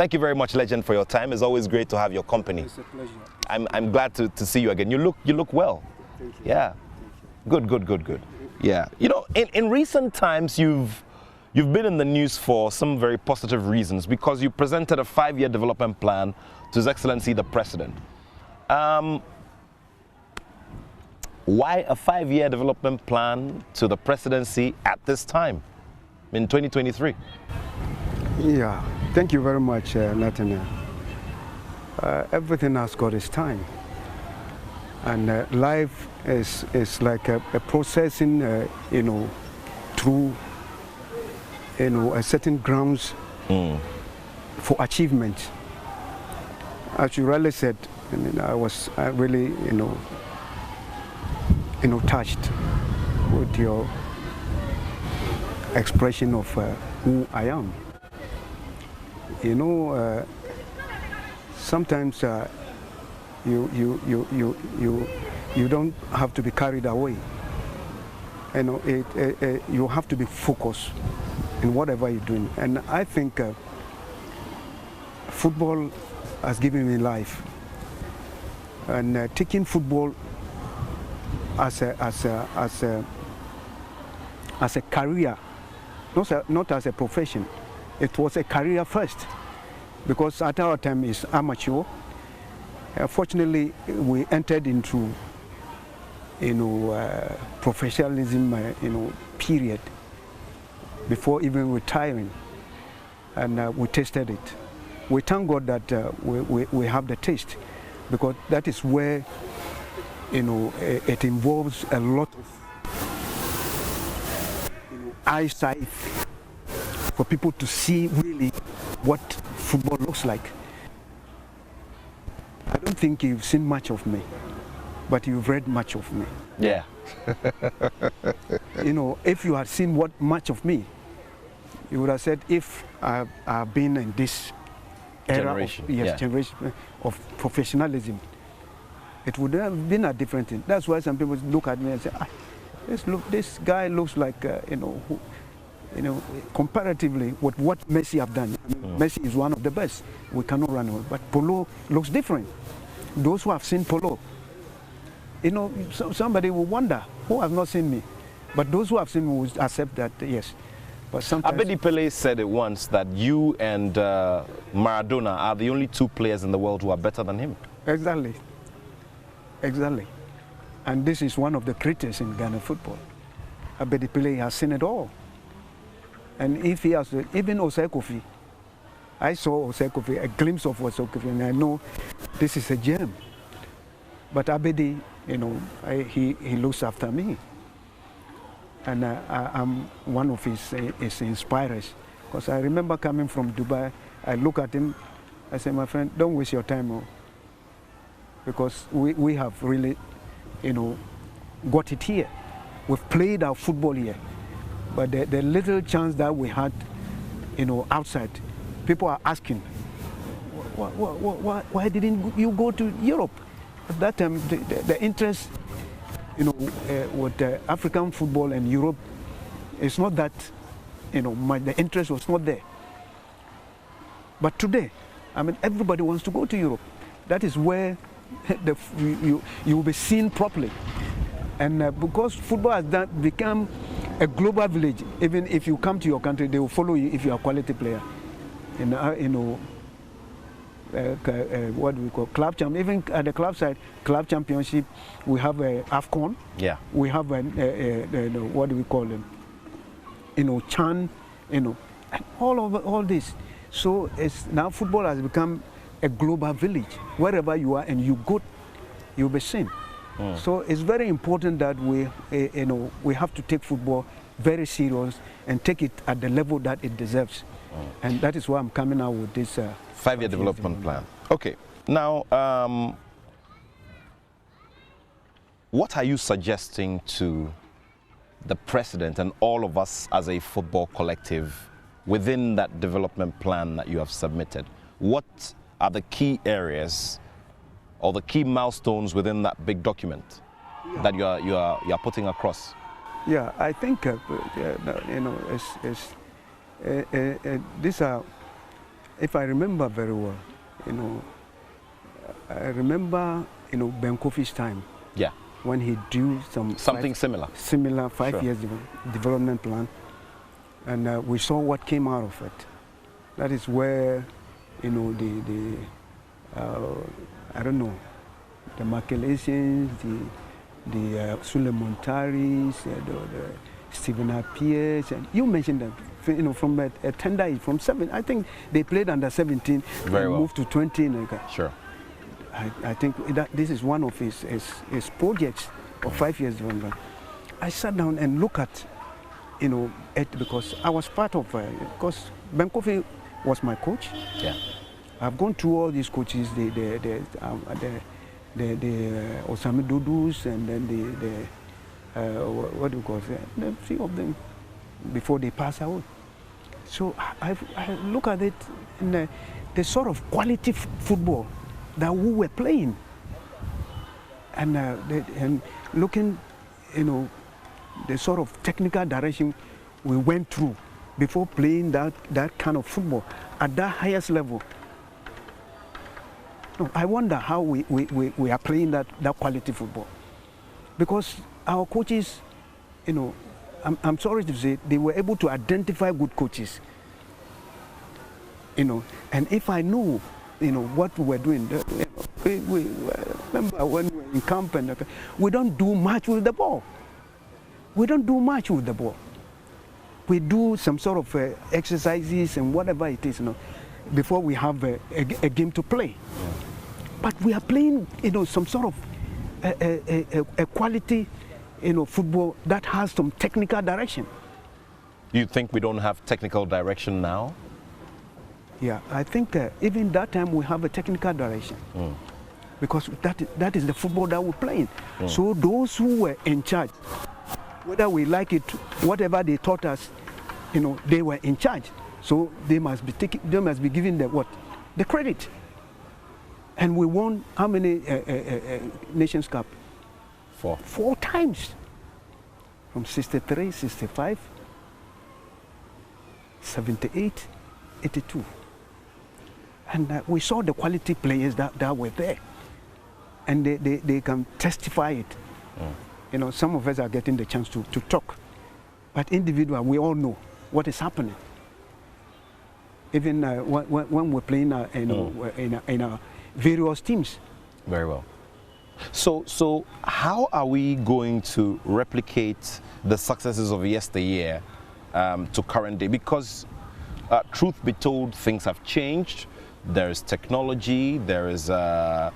Thank you very much, Legend, for your time. It's always great to have your company. It's a pleasure. I'm glad to see you again. You look well. Thank you. Yeah. Thank you. Good. Yeah. You know, in recent times, you've been in the news for some very positive reasons because you presented a 5-year development plan to His Excellency the President. Why a 5-year development plan to the presidency at this time, in 2023? Yeah, thank you very much, Nathaniel. Everything has got its time. And life is like a processing, through, a certain grounds for achievement. As you rightly said, I was really, touched with your expression of who I am. Sometimes you don't have to be carried away. You have to be focused in whatever you're doing. And I think football has given me life. And taking football as a career, not as a profession. It was a career first, because at our time it's amateur. Fortunately, we entered into professionalism period before even retiring, and we tasted it. We thank God that we have the taste, because that is where it involves a lot of eyesight for people to see really what football looks like. I don't think you've seen much of me, but you've read much of me. Yeah. If you had seen much of me, you would have said, if I've been in this era generation of professionalism, it would have been a different thing. That's why some people look at me and say, this guy looks like, comparatively with what Messi have done. Messi is one of the best. We cannot run away. But Polo looks different. Those who have seen Polo, somebody will wonder, who have not seen me? But those who have seen me will accept that, yes. But sometimes... Abedi Pele said it once, that you and Maradona are the only 2 players in the world who are better than him. Exactly. And this is one of the greatest in Ghana football. Abedi Pele has seen it all. And if he has, even Osei Kofi, I saw Osei Kofi, a glimpse of Osei Kofi, and I know this is a gem. But Abedi, he looks after me. And I'm one of his inspirers. Because I remember coming from Dubai, I look at him, I say, my friend, don't waste your time. Because we have really, got it here. We've played our football here. But the little chance that we had, outside, people are asking, why didn't you go to Europe? At that time, the interest, with African football and Europe, it's not that, the interest was not there. But today, everybody wants to go to Europe. That is where you will be seen properly. And because football has become a global village, even if you come to your country, they will follow you if you are a quality player. What we call club champ. Even at the club side, club championship, we have AFCON. Yeah. We have what do we call them? CHAN. And all this. So now football has become a global village. Wherever you are and you go, you'll be seen. So it's very important that we have to take football very serious and take it at the level that it deserves. And that is why I'm coming out with this 5-year development plan. Okay. Now, what are you suggesting to the president and all of us as a football collective within that development plan that you have submitted? What are the key areas or the key milestones within that big document that you are putting across? Yeah, I think these are if I remember very well, I remember, Ben Kofi's time. Yeah. When he drew something similar 5 years development plan, and we saw what came out of it. That is where, I don't know, the Macalations, the Suleiman Taris, the Stephen Appiers, and you mentioned that, from a tender age, from 7, I think they played under 17 Very and well. moved to 20. Sure. I think that this is one of his projects of 5 years development. I sat down and looked at, it, because I was part of, because Ben Kofi was my coach. Yeah. I've gone through all these coaches, the Osami Dudus, and then what do you call it? The three of them before they pass out. So I look at it, and the sort of quality football that we were playing, and looking, the sort of technical direction we went through before playing that kind of football at that highest level. No, I wonder how we are playing that quality football, because our coaches, I'm sorry to say, they were able to identify good coaches, and if I knew, what we were doing, we remember when we were in camp, and we don't do much with the ball. We don't do much with the ball. We do some sort of exercises and whatever it is, before we have a game to play. Yeah. But we are playing, some sort of a quality, football that has some technical direction. You think we don't have technical direction now? Yeah, I think even that time we have a technical direction. Because that is the football that we're playing. So those who were in charge, whether we like it, whatever they taught us, they were in charge. So they must be given the credit. And we won how many Nations Cup? 4. 4 times. From 63, 65, 78, 82. And we saw the quality players that were there. And they can testify it. Some of us are getting the chance to talk. But individual, we all know what is happening. Even when we're playing in our various teams. Very well. So how are we going to replicate the successes of yesteryear to current day? Because truth be told, things have changed. There is technology. There is, the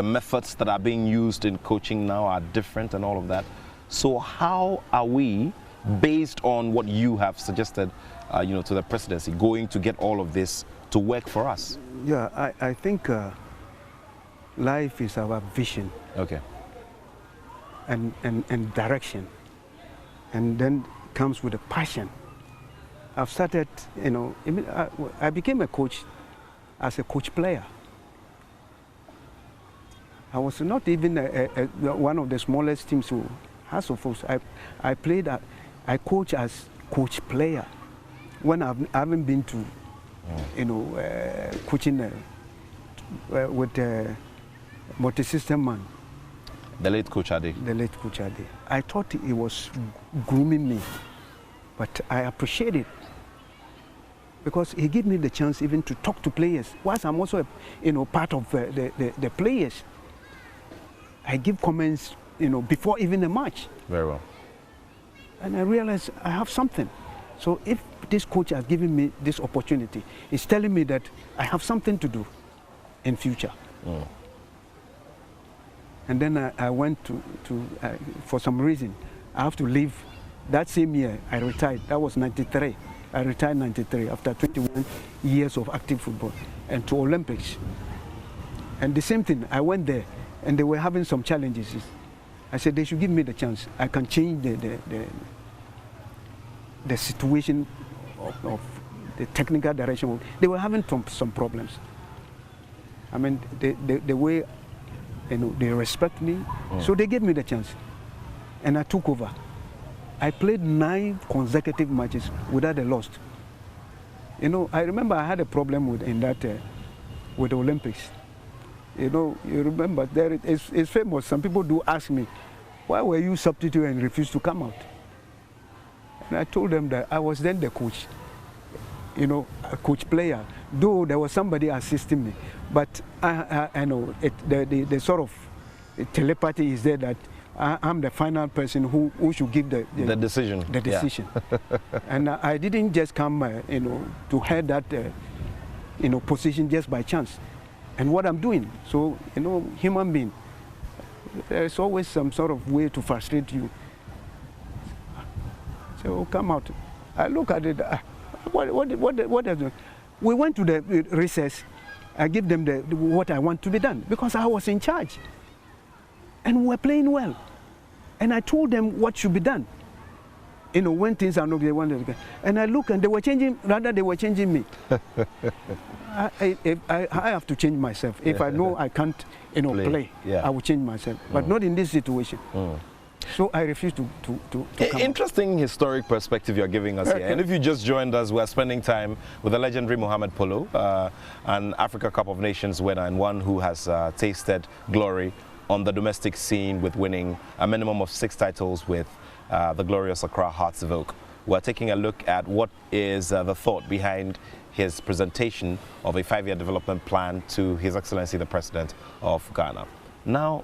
methods that are being used in coaching now are different and all of that. So how are we, based on what you have suggested, to the presidency, going to get all of this to work for us? Yeah, I think life is our vision. Okay. And direction. And then comes with a passion. I've started, I became a coach as a coach player. I was not even one of the smallest teams who has of us. I coach as coach player when I haven't been to, coaching with multi-system man. The late Coach Ade. The late Coach Ade. I thought he was grooming me, but I appreciate it because he gave me the chance even to talk to players. Whilst I'm also, part of the players, I give comments, before even a match. Very well. And I realized I have something. So if this coach has given me this opportunity, it's telling me that I have something to do in future. And then I went to for some reason, I have to leave. That same year, I retired. That was 93. I retired in 93 after 21 years of active football and to Olympics. And the same thing, I went there and they were having some challenges. I said they should give me the chance. I can change the situation of the technical direction. They were having some problems. I mean, the way they respect me, so they gave me the chance. And I took over. I played 9 consecutive matches without a loss. You know, I remember I had a problem with with the Olympics. You know, you remember it's famous. Some people do ask me, why were you substitute and refused to come out? And I told them that I was then the coach, you know, a coach player. Though there was somebody assisting me, but I know the sort of telepathy is there that I'm the final person who should give the decision. The decision. Yeah. And I didn't just come, you know, to head that, you know, position just by chance. And what I'm doing, so, you know, human being, there's always some sort of way to frustrate you. So come out. I look at it. What is it? We went to the recess. I give them what I want to be done because I was in charge, and we were playing well. And I told them what should be done. You know, when things are not they wanted to. And I look, and they were changing. Rather, they were changing me. I have to change myself. If I know I can't, you know, play, yeah. I will change myself. But not in this situation. So I refuse to come Interesting out. Historic perspective you're giving us here. And if you just joined us, we're spending time with the legendary Mohammed Polo, an Africa Cup of Nations winner and one who has tasted glory on the domestic scene with winning a minimum of 6 titles with the glorious Accra Hearts of Oak. We're taking a look at what is the thought behind his presentation of a 5-year development plan to His Excellency the President of Ghana. Now,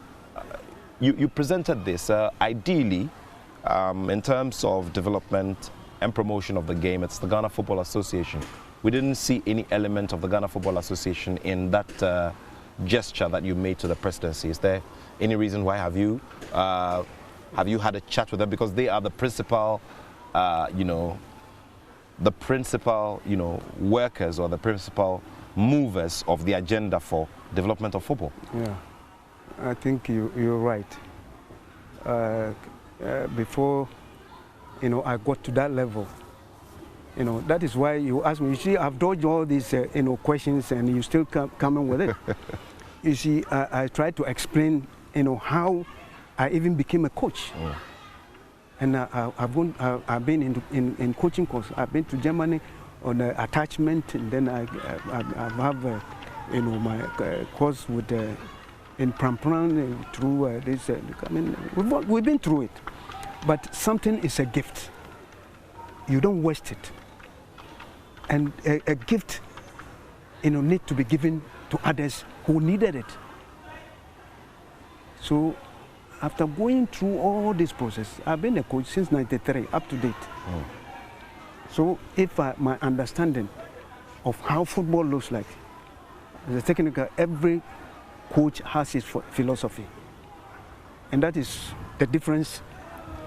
you presented this ideally in terms of development and promotion of the game. It's the Ghana Football Association. We didn't see any element of the Ghana Football Association in that gesture that you made to the presidency. Is there any reason why? Have you had a chat with them, because they are the principal workers or the principal movers of the agenda for development of football? Yeah, I think you're right. Before, you know, I got to that level, you know, that is why you asked me. You see, I've dodged all these, you know, questions, and you still coming with it. You see, I tried to explain, you know, how I even became a coach. And I've been in coaching course. I've been to Germany on attachment, and then I have, you know, my course with in Pram through this. I mean, we've been through it, but something is a gift. You don't waste it, and a gift, you know, need to be given to others who needed it. So, after going through all this process, I've been a coach since '93, up to date. So, if my understanding of how football looks like, as a technical, every coach has his philosophy, and that is the difference,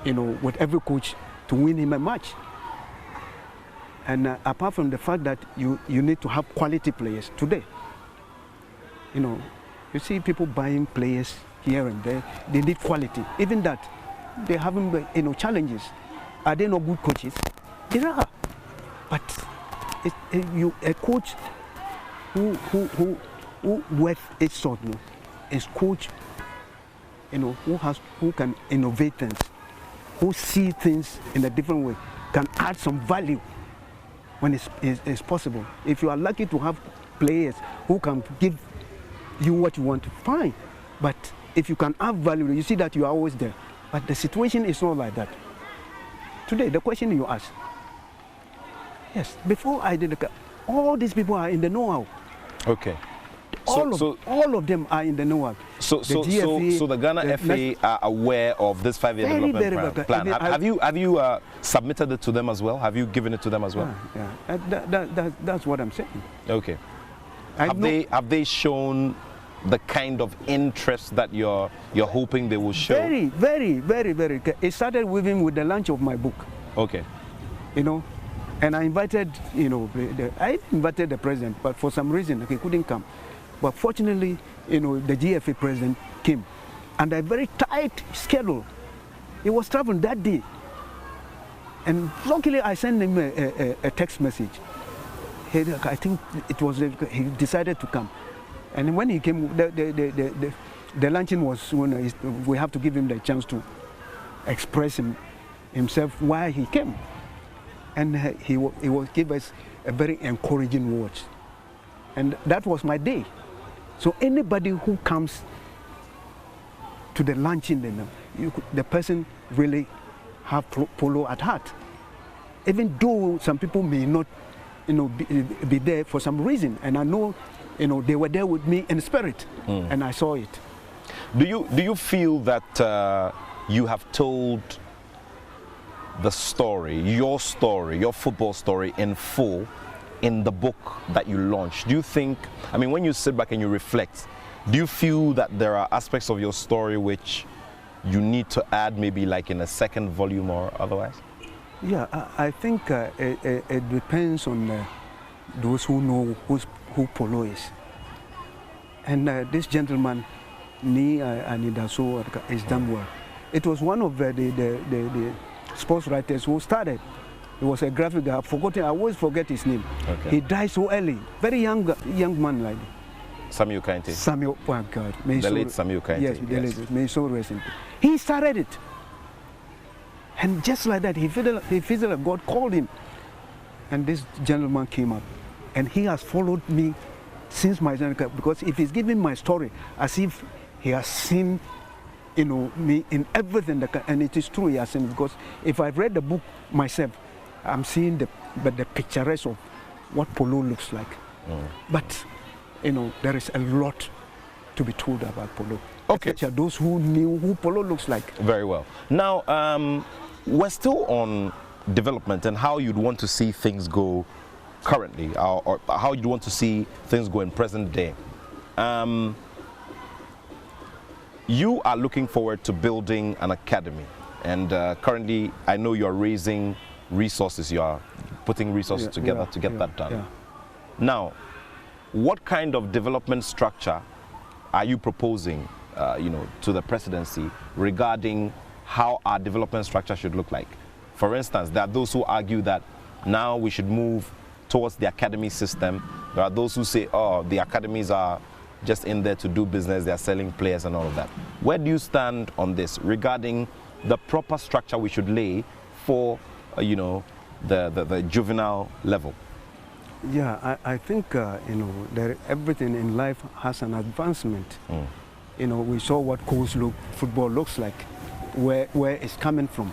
you know, with every coach to win him a match. And apart from the fact that you need to have quality players today, you know, you see people buying players here and there. They need quality. Even that, they having, you know, challenges. Are they not good coaches? They are. But a coach who worth its salt, you know, is coach, you know, who can innovate things, who see things in a different way, can add some value when it's possible. If you are lucky to have players who can give you what you want, fine. But if you can add value, you see that you are always there. But the situation is not like that. Today, the question you ask, yes, before I did all these people are in the know-how. Okay. All of them are in the know-how. So the Ghana FA are aware of this 5-year development plan. Have you submitted it to them as well? Have you given it to them as well? Yeah. That's what I'm saying. Okay. Have they shown the kind of interest that you're hoping they will show? Very. It started with the launch of my book. Okay. You know, and I invited, you know, I invited the president, but for some reason he couldn't come. But fortunately, you know, the GFA president came, and a very tight schedule. He was traveling that day, and luckily I sent him a text message. I think it was he decided to come, and when he came, the luncheon was when we have to give him the chance to express himself why he came, and he will give us a very encouraging words. And that was my day. So anybody who comes to the luncheon, the person really have polo at heart. Even though some people may not, be there for some reason, and I know, they were there with me in spirit, and I saw it. Do you feel that you have told the story, your football story in full in the book that you launched? Do you think, I mean, when you sit back and you reflect, do you feel that there are aspects of your story which you need to add, maybe like in a second volume or otherwise? Yeah, I think it depends on those who know who polo is. And this gentleman, Ni Anidaso, is done well. It was one of the sports writers who started. He was a graphic guy. I always forget his name. Okay. He died so early. Very young man like that. Samuel Kainte. Samuel, oh God. The late Samuel Kainte. Yes, the late. May so rest in peace. He started it. And just like that, he felt like God called him. And this gentleman came up. And he has followed me since my generation. Because if he's giving my story as if he has seen me in everything, and it is true he has seen, because if I've read the book myself, I'm seeing the pictures of what polo looks like. But, there is a lot to be told about polo. Okay. Especially those who knew who polo looks like. Very well. Now, we're still on development and how you'd want to see things go currently, or how you'd want to see things go in present day. You are looking forward to building an academy, and currently I know you're raising resources, you are putting resources together to get that done. Now, what kind of development structure are you proposing to the presidency regarding how our development structure should look like? For instance, there are those who argue that now we should move towards the academy system. There are those who say, oh, the academies are just in there to do business, they are selling players and all of that. Where do you stand on this regarding the proper structure we should lay for, the juvenile level? Yeah, I think, everything in life has an advancement. We saw what coach football looks like, where it's coming from.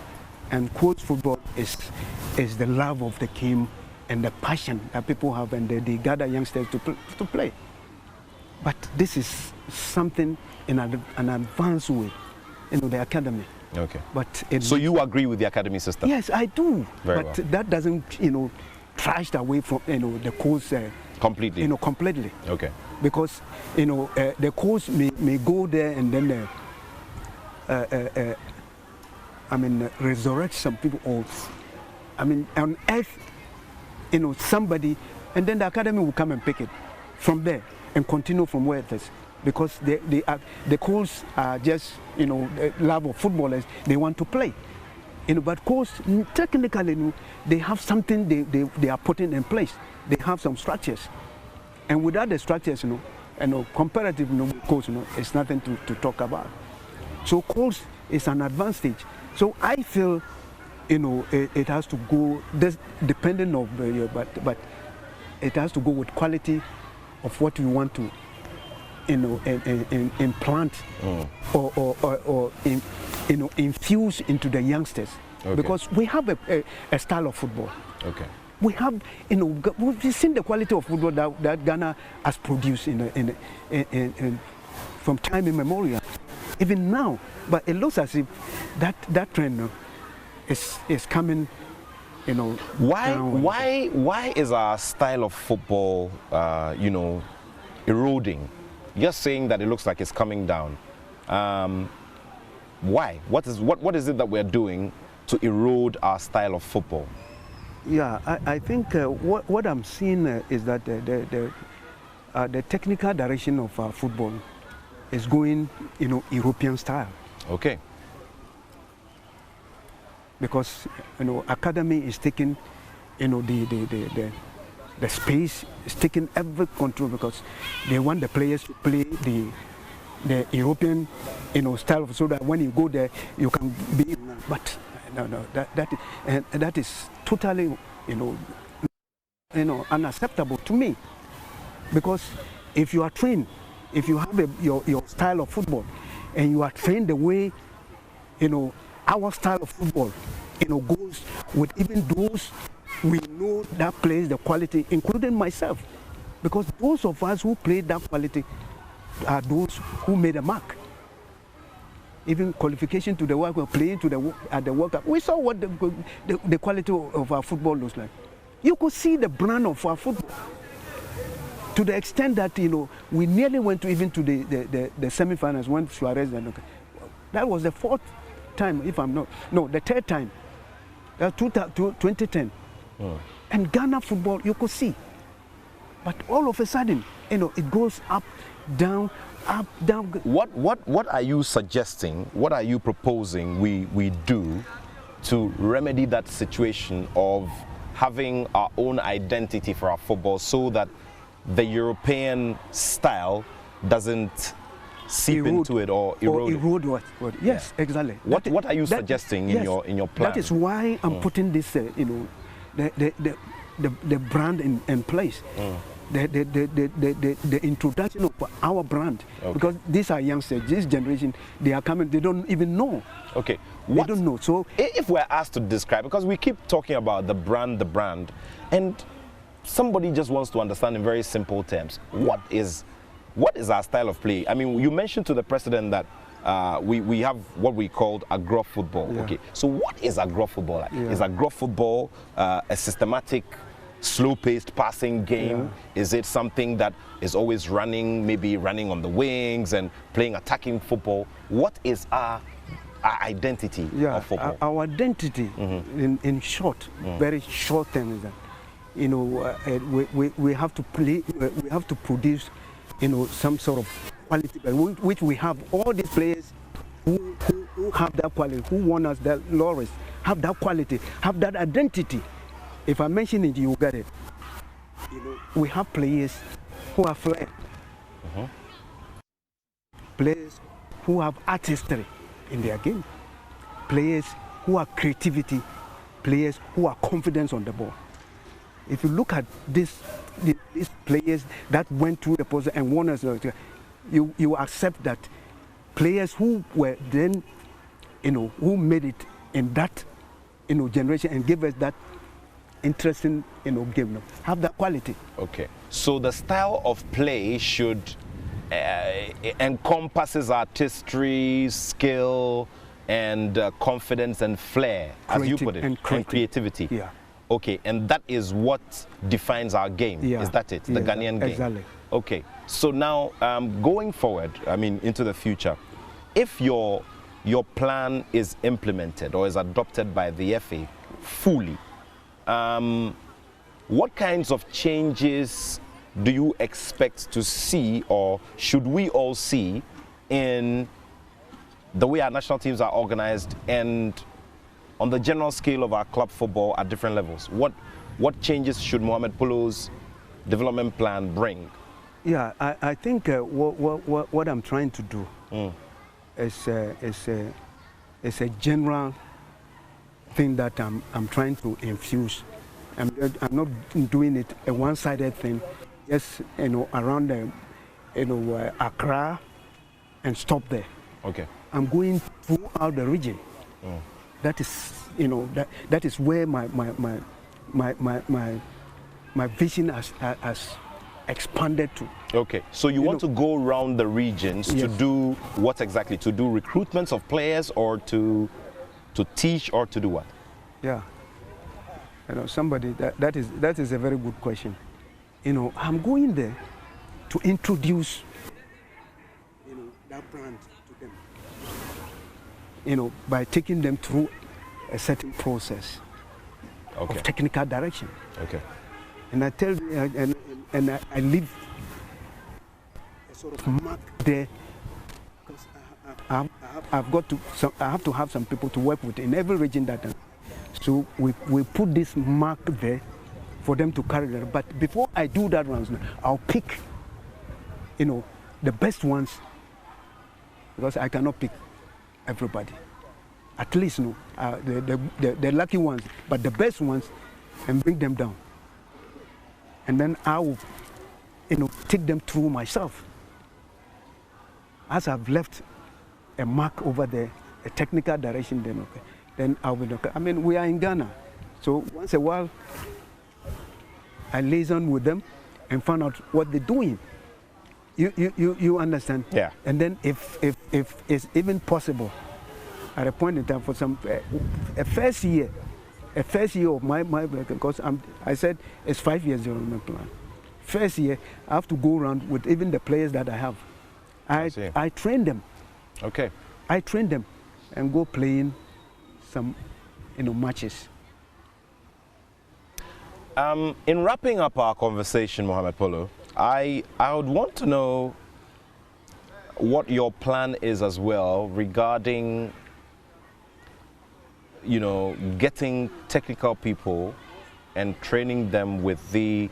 And coach football is the love of the game and the passion that people have, and they gather youngsters to play. But this is something in an advanced way, the academy. Okay. But so you agree with the academy system? Yes, I do. Very but well. That doesn't, trashed away from, the coach. Completely? Completely. Okay. Because, the coach may go there and then, resurrect some people, or, on earth, somebody, and then the academy will come and pick it from there and continue from where it is. Because the coach are just, the love of footballers, they want to play. But coach, technically, they have something they are putting in place. They have some structures. And without the structures, comparative coach, it's nothing to talk about. So coach is an advanced stage. So I feel, it has to go, depending on, but it has to go with quality of what we want to, implant or infuse into the youngsters. Okay. Because we have a style of football. Okay. We have, we've seen the quality of football that Ghana has produced from time immemorial, even now. But it looks as if that trend is coming. Why is our style of football, eroding? You're saying that it looks like it's coming down. Why? What is it that we're doing to erode our style of football? Yeah, I think what I'm seeing is that the technical direction of football is going, European style. Okay. Because academy is taking, the space is taking every control, because they want the players to play the European, style, so that when you go there you can be. But no, that is totally, unacceptable to me, because if you are trained, if you have your style of football, and you are trained the way, our style of football, goes with even those we know that plays the quality, including myself, because those of us who play that quality are those who made a mark. Even qualification to the World Cup, playing at the World Cup, we saw what the quality of our football looks like. You could see the brand of our football, to the extent that we nearly went to the semi-finals when Suarez and that was the fourth time, if I'm not, no, the third time, 2010. And Ghana football, you could see, but all of a sudden, it goes up, down, up, down. What are you suggesting? What are you proposing we do to remedy that situation of having our own identity for our football, so that the European style doesn't seep into it or erode what? Yes, yeah. Exactly. What are you suggesting in your plan? That is why I'm putting this, the brand in place. The introduction of our brand, because these are youngsters, this generation, they are coming, they don't even know. Okay, they don't know. So if we're asked to describe, because we keep talking about the brand, and somebody just wants to understand in very simple terms, what is our style of play? I mean, you mentioned to the president that we have what we called agro football. Yeah. Okay, so what is agro football like? Yeah. Is agro football a systematic, slow-paced passing game? Yeah. Is it something that is always running, maybe running on the wings and playing attacking football? What is our identity of football? Our identity, in short, very short term, is that we have to play, we have to produce, some sort of quality, which we have. All these players who have that quality, who won us that laurels, have that quality, have that identity. If I mention it, you get it. We have players who are flair, players who have artistry in their game, players who are creativity, players who are confidence on the ball. If you look at these players that went through the process and won us, you accept that players who were then, who made it in that, generation and gave us that interesting, game, have that quality. Okay, so the style of play should encompasses artistry, skill, and confidence and flair, as you put it, and creativity. Yeah. Okay, and that is what defines our game. Yeah. Is that it? The Ghanaian game. Exactly. Okay, so now going forward, I mean, into the future, if your plan is implemented or is adopted by the FA fully, what kinds of changes do you expect to see, or should we all see, in the way our national teams are organized and on the general scale of our club football at different levels? What changes should Mohammed Polo's development plan bring? Yeah, I think what I'm trying to do is a general thing that I'm trying to infuse. I'm not doing it a one-sided thing, just around Accra and stop there. Okay. I'm going throughout the region. That is that is where my vision has expanded to. Okay, so you want to go around the regions to do what exactly? To do recruitments of players, or to teach, or to do what? Yeah, somebody that is a very good question. I'm going there to introduce that brand to them. By taking them through a certain process of technical direction. Okay. And I tell you, and I leave a sort of mark there, because I have to have some people to work with in every region that. So we put this mark there for them to carry that. But before I do that ones, I'll pick, the best ones, because I cannot pick everybody. At least the lucky ones, but the best ones, and bring them down. and then I will, take them through myself. As I've left a mark over there, a technical direction, then I will. I mean, we are in Ghana, so once a while, I liaison with them and find out what they're doing. You understand? Yeah. And then if it's even possible, at a point in time for a first year of my because I said it's 5 years development plan. First year, I have to go around with even the players that I have. I train them. Okay. I train them and go playing some, matches. In wrapping up our conversation, Mohammed Polo, I would want to know what your plan is as well regarding, getting technical people and training them with the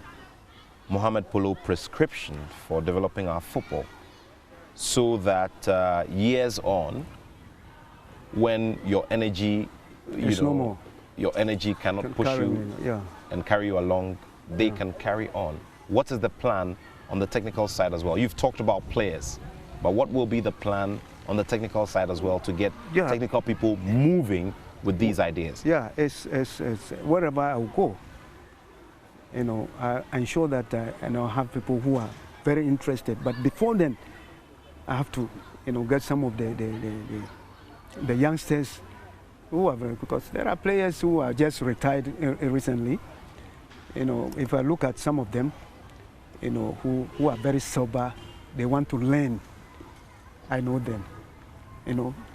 Mohammed Polo prescription for developing our football, so that years on, when your energy, no more. Your energy cannot push you and carry you along, they can carry on. What is the plan on the technical side as well? You've talked about players, but what will be the plan on the technical side as well to get technical people moving with these ideas? Yeah, it's wherever I will go, I ensure that I have people who are very interested. But before then, I have to, get some of the youngsters who are because there are players who are just retired recently. If I look at some of them, who are very sober, they want to learn. I know them.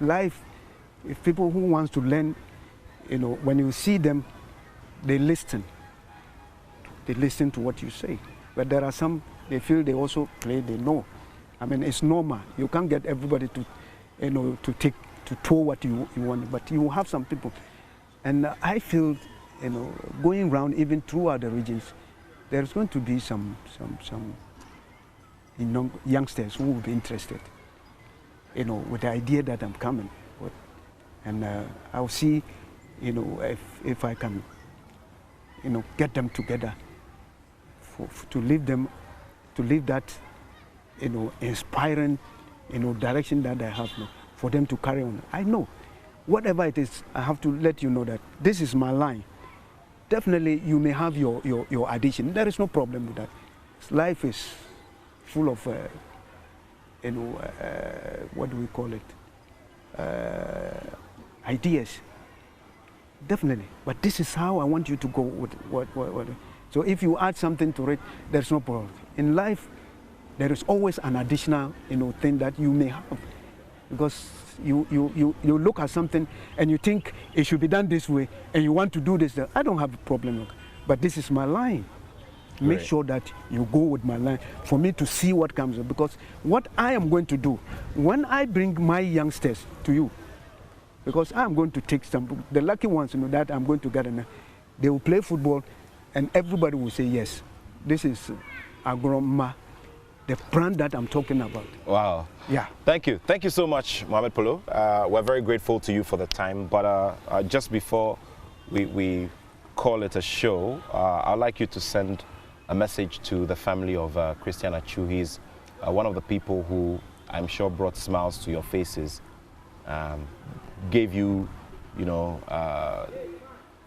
Life, if people who wants to learn, when you see them, they listen. They listen to what you say. But there are some, they feel they also play, they know. I mean, it's normal. You can't get everybody to, to toe what you want, but you have some people. And I feel, going around even throughout the regions, there's going to be some youngsters who will be interested, with the idea that I'm coming. And I'll see, if I can, get them together to leave that, inspiring, direction that I have for them to carry on. I know, whatever it is, I have to let you know that this is my line. Definitely, you may have your addition. There is no problem with that. Life is full of, what do we call it? Ideas. Definitely. But this is how I want you to go with what. So if you add something to it, there's no problem. In life, there is always an additional, thing that you may have. Because you look at something and you think it should be done this way and you want to do this. I don't have a problem, but this is my line. Make sure that you go with my line for me to see what comes up. Because what I am going to do, when I bring my youngsters to you, because I'm going to take the lucky ones, that I'm going to get in, they will play football and everybody will say, yes, this is Agroma, the brand that I'm talking about. Wow. Yeah. Thank you. Thank you so much, Mohammed Polo. We're very grateful to you for the time. But just before we call it a show, I'd like you to send a message to the family of Christian Achu. He's one of the people who I'm sure brought smiles to your faces, gave you,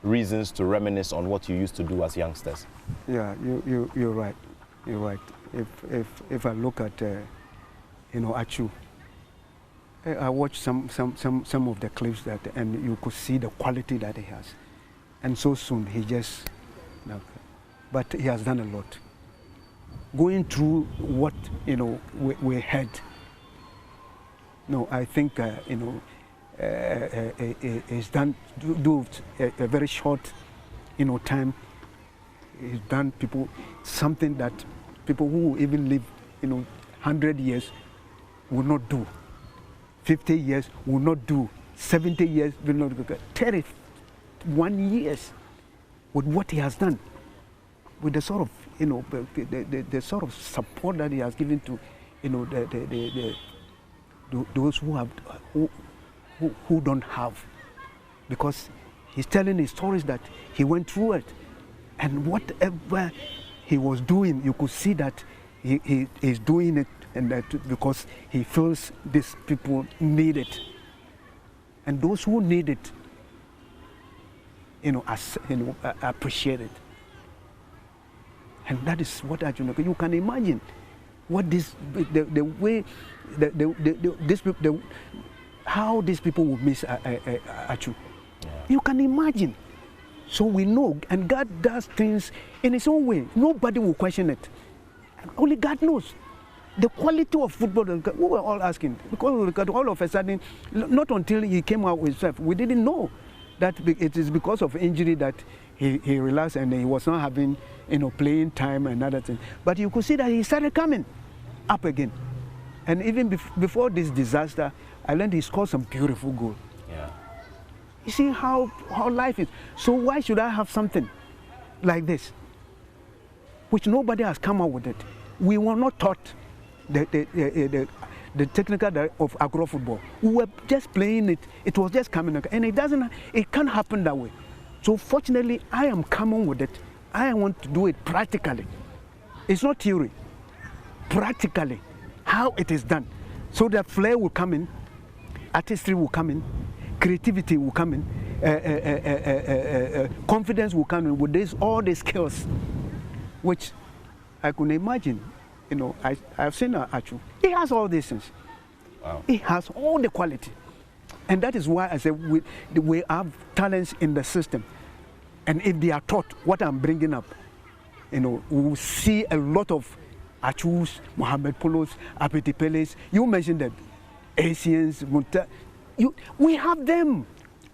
reasons to reminisce on what you used to do as youngsters. Yeah, you're right. You're right. If I look at, Achu, I watched some of the clips and you could see the quality that he has, and so soon he just, but he has done a lot. Going through what we had. No, I think he's done do a very short, time. He's done people something that people who even live, 100 years will not do. 50 years will not do. 70 years will not do. 31 years with what he has done, with the sort of, the sort of support that he has given to, those who have, who don't have, because he's telling his stories that he went through it, and whatever he was doing, you could see that he is doing it, and that because he feels these people need it, and those who need it, appreciate it. And that is what you can imagine what this, the way, how these people would miss Achu. Yeah. You can imagine. So we know, and God does things in His own way. Nobody will question it. Only God knows. The quality of football, we were all asking, because all of a sudden, not until he came out with himself, we didn't know that it is because of injury that he relaxed and he was not having playing time and other things. But you could see that he started coming up again. And even before this disaster, I learned he scored some beautiful goals. Yeah. You see how life is. So why should I have something like this, which nobody has come up with it? We were not taught the technical of agro football. We were just playing it. It was just coming, and it can't happen that way. So fortunately, I am coming with it. I want to do it practically. It's not theory. Practically, how it is done, so that flair will come in, artistry will come in, creativity will come in, confidence will come in with all these skills, which I could imagine. I've seen Achu. He has all these things. Wow. He has all the quality. And that is why I say we have talents in the system. And if they are taught what I'm bringing up, we will see a lot of Achus, Mohammed Polos, Apeti Peles. You mentioned them, Asians, we have them.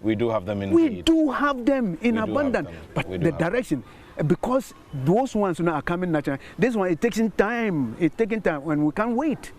We do have them in We do have them in abundance. But the direction, because those ones are coming naturally. This one, it takes time. It's taking time when we can't wait.